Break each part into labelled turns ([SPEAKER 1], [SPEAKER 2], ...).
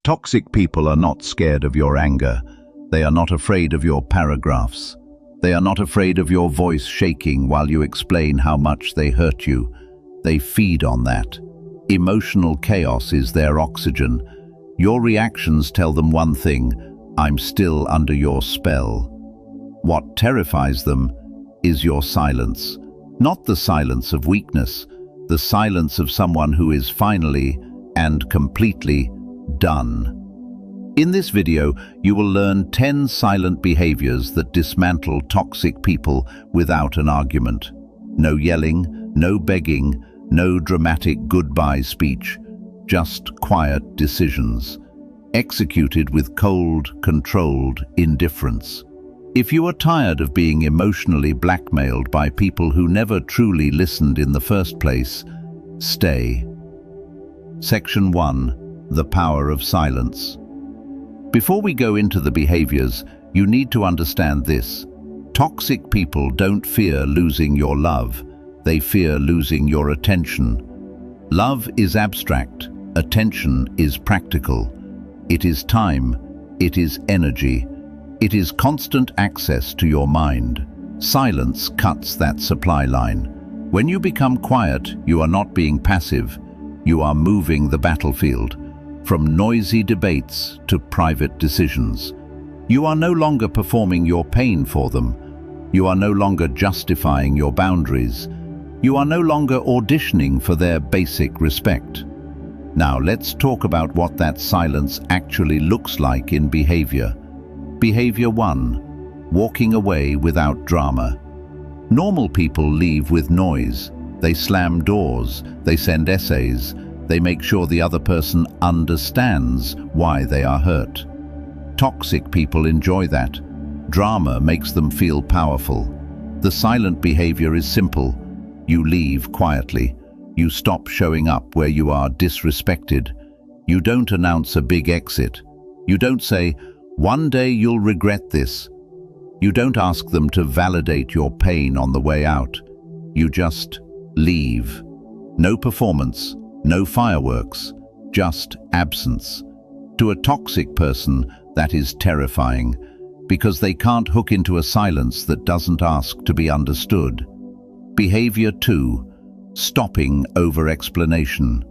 [SPEAKER 1] Toxic people are not scared of your anger. They are not afraid of your paragraphs. They are not afraid of your voice shaking while you explain how much they hurt you. They feed on that. Emotional chaos is their oxygen. Your reactions tell them one thing: I'm still under your spell. What terrifies them is your silence. Not the silence of weakness, the silence of someone who is finally and completely done. In this video, you will learn 10 silent behaviors that dismantle toxic people without an argument. No yelling, no begging, no dramatic goodbye speech, just quiet decisions, executed with cold, controlled indifference. If you are tired of being emotionally blackmailed by people who never truly listened in the first place, stay. Section 1. The power of silence. Before we go into the behaviors, you need to understand this. Toxic people don't fear losing your love. They fear losing your attention. Love is abstract. Attention is practical. It is time. It is energy. It is constant access to your mind. Silence cuts that supply line. When you become quiet, you are not being passive. You are moving the battlefield. From noisy debates to private decisions. You are no longer performing your pain for them. You are no longer justifying your boundaries. You are no longer auditioning for their basic respect. Now let's talk about what that silence actually looks like in behavior. Behavior 1. Walking away without drama. Normal people leave with noise. They slam doors. They send essays. They make sure the other person understands why they are hurt. Toxic people enjoy that. Drama makes them feel powerful. The silent behavior is simple. You leave quietly. You stop showing up where you are disrespected. You don't announce a big exit. You don't say, "One day you'll regret this." You don't ask them to validate your pain on the way out. You just leave. No performance. No fireworks, just absence. To a toxic person, that is terrifying, because they can't hook into a silence that doesn't ask to be understood. Behavior 2. Stopping over explanation.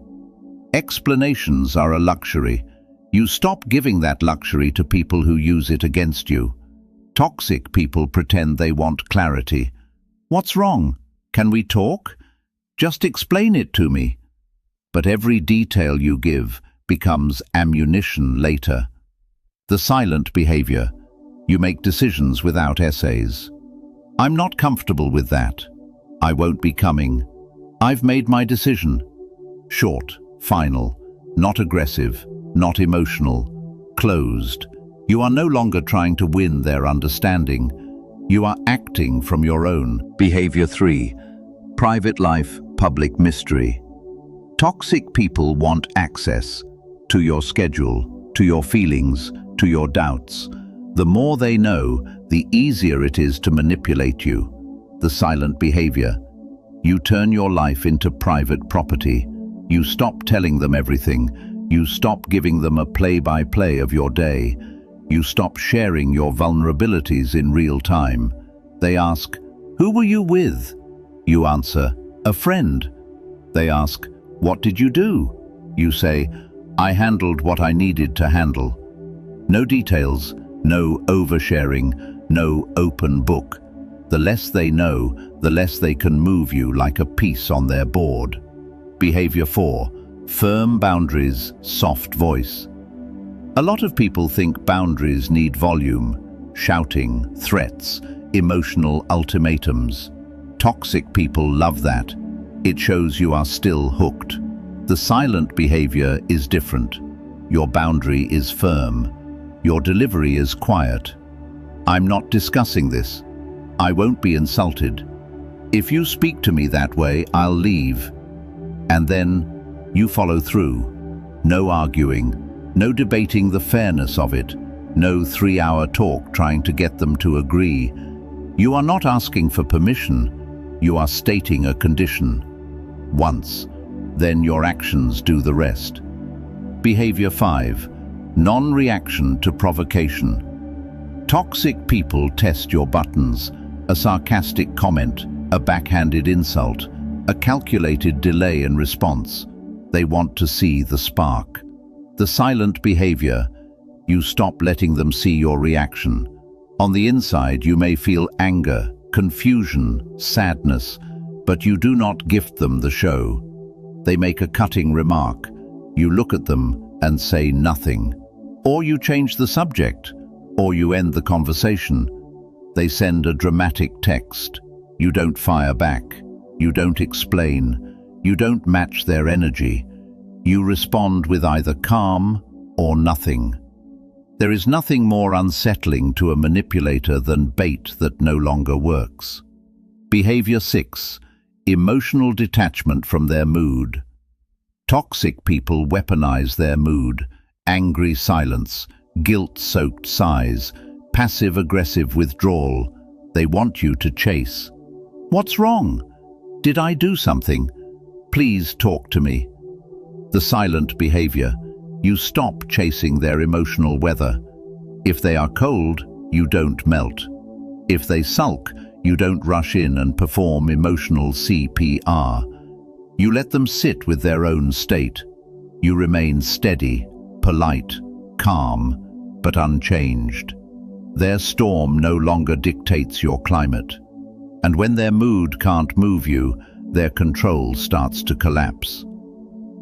[SPEAKER 1] Explanations are a luxury. You stop giving that luxury to people who use it against you. Toxic people pretend they want clarity. What's wrong? Can we talk? Just explain it to me. But every detail you give becomes ammunition later. The silent behavior. You make decisions without essays. I'm not comfortable with that. I won't be coming. I've made my decision. Short, final, not aggressive, not emotional, closed. You are no longer trying to win their understanding. You are acting from your own. Behavior 3. Private life, public mystery. Toxic people want access to your schedule, to your feelings, to your doubts. The more they know, the easier it is to manipulate you. The silent behavior. You turn your life into private property. You stop telling them everything. You stop giving them a play-by-play of your day. You stop sharing your vulnerabilities in real time. They ask, "Who were you with?" You answer, "A friend." They ask, "What did you do?" You say, "I handled what I needed to handle." No details, no oversharing, no open book. The less they know, the less they can move you like a piece on their board. Behavior 4. Firm boundaries, soft voice. A lot of people think boundaries need volume, shouting, threats, emotional ultimatums. Toxic people love that. It shows you are still hooked. The silent behavior is different. Your boundary is firm. Your delivery is quiet. "I'm not discussing this. I won't be insulted. If you speak to me that way, I'll leave." And then you follow through. No arguing, no debating the fairness of it, no 3-hour talk trying to get them to agree. You are not asking for permission. You are stating a condition. Once, then your actions do the rest. Behavior 5. Non-reaction to provocation. Toxic people test your buttons. A sarcastic comment, a backhanded insult, a calculated delay in response. They want to see the spark. The silent behavior. You stop letting them see your reaction. On the inside, you may feel anger, confusion, sadness, but you do not gift them the show. They make a cutting remark. You look at them and say nothing. Or you change the subject, or you end the conversation. They send a dramatic text. You don't fire back. You don't explain. You don't match their energy. You respond with either calm or nothing. There is nothing more unsettling to a manipulator than bait that no longer works. Behavior 6. Emotional detachment from their mood. Toxic people weaponize their mood. Angry silence, guilt-soaked sighs, passive-aggressive withdrawal. They want you to chase. What's wrong? Did I do something? Please talk to me. The silent behavior. You stop chasing their emotional weather. If they are cold, you don't melt. If they sulk, you don't rush in and perform emotional CPR. You let them sit with their own state. You remain steady, polite, calm, but unchanged. Their storm no longer dictates your climate. And when their mood can't move you, their control starts to collapse.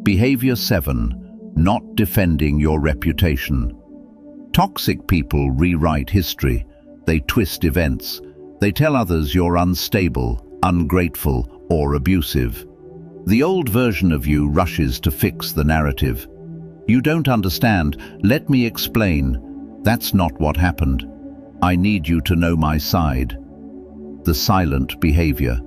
[SPEAKER 1] Behavior 7. Not defending your reputation. Toxic people rewrite history. They twist events. They tell others you're unstable, ungrateful, or abusive. The old version of you rushes to fix the narrative. You don't understand. Let me explain. That's not what happened. I need you to know my side. The silent behavior.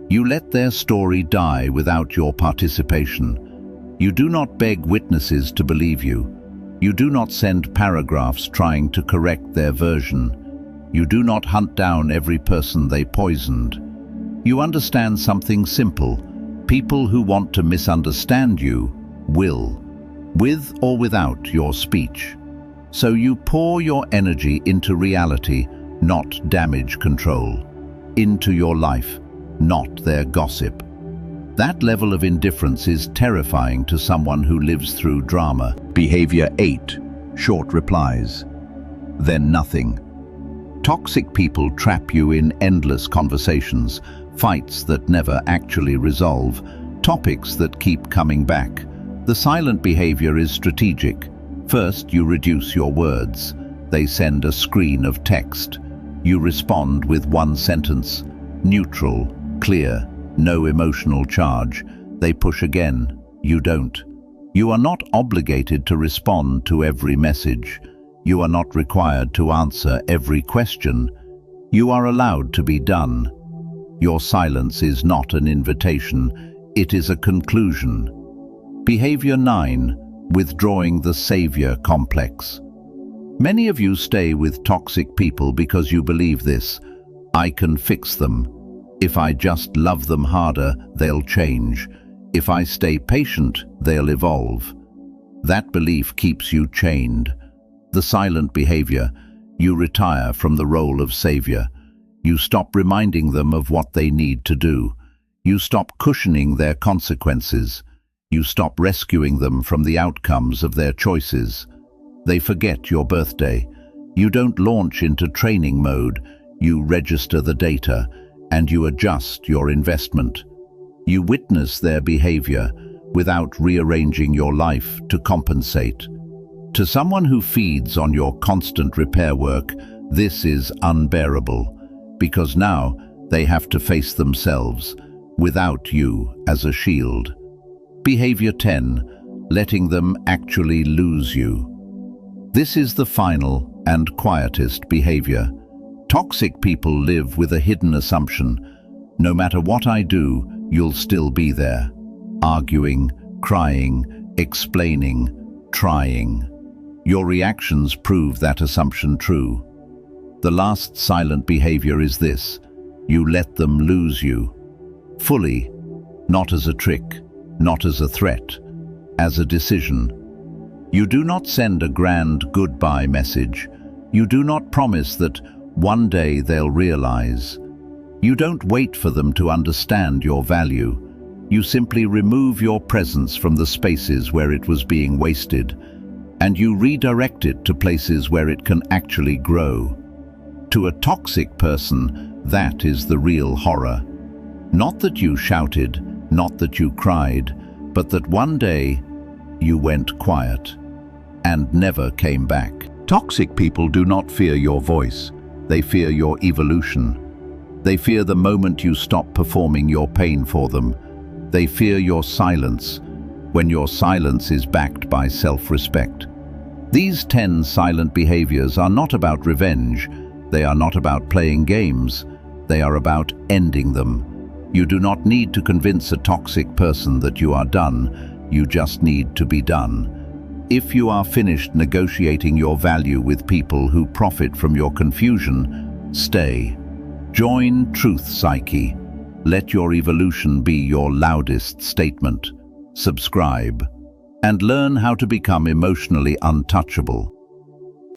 [SPEAKER 1] You let their story die without your participation. You do not beg witnesses to believe you. You do not send paragraphs trying to correct their version. You do not hunt down every person they poisoned. You understand something simple. People who want to misunderstand you will, with or without your speech. So you pour your energy into reality, not damage control. Into your life, not their gossip. That level of indifference is terrifying to someone who lives through drama. Behavior 8. Short replies. Then nothing. Toxic people trap you in endless conversations, fights that never actually resolve, topics that keep coming back. The silent behavior is strategic. First, you reduce your words. They send a screen of text. You respond with one sentence, neutral, clear, no emotional charge. They push again. You don't. You are not obligated to respond to every message. You are not required to answer every question. You are allowed to be done. Your silence is not an invitation, it is a conclusion. Behavior 9. Withdrawing the savior complex. Many of you stay with toxic people because you believe this. I can fix them. If I just love them harder, they'll change. If I stay patient, they'll evolve. That belief keeps you chained. The silent behavior. You retire from the role of savior. You stop reminding them of what they need to do. You stop cushioning their consequences. You stop rescuing them from the outcomes of their choices. They forget your birthday. You don't launch into training mode. You register the data, and you adjust your investment. You witness their behavior without rearranging your life to compensate. To someone who feeds on your constant repair work, this is unbearable, because now they have to face themselves without you as a shield. Behavior 10. Letting them actually lose you. This is the final and quietest behavior. Toxic people live with a hidden assumption. No matter what I do, you'll still be there. Arguing, crying, explaining, trying. Your reactions prove that assumption true. The last silent behavior is this. You let them lose you. Fully, not as a trick, not as a threat, as a decision. You do not send a grand goodbye message. You do not promise that one day they'll realize. You don't wait for them to understand your value. You simply remove your presence from the spaces where it was being wasted, and you redirect it to places where it can actually grow. To a toxic person, that is the real horror. Not that you shouted, not that you cried, but that one day you went quiet and never came back. Toxic people do not fear your voice. They fear your evolution. They fear the moment you stop performing your pain for them. They fear your silence, when your silence is backed by self-respect. These 10 silent behaviors are not about revenge. They are not about playing games. They are about ending them. You do not need to convince a toxic person that you are done. You just need to be done. If you are finished negotiating your value with people who profit from your confusion, stay. Join Truth Psyche. Let your evolution be your loudest statement. Subscribe and learn how to become emotionally untouchable.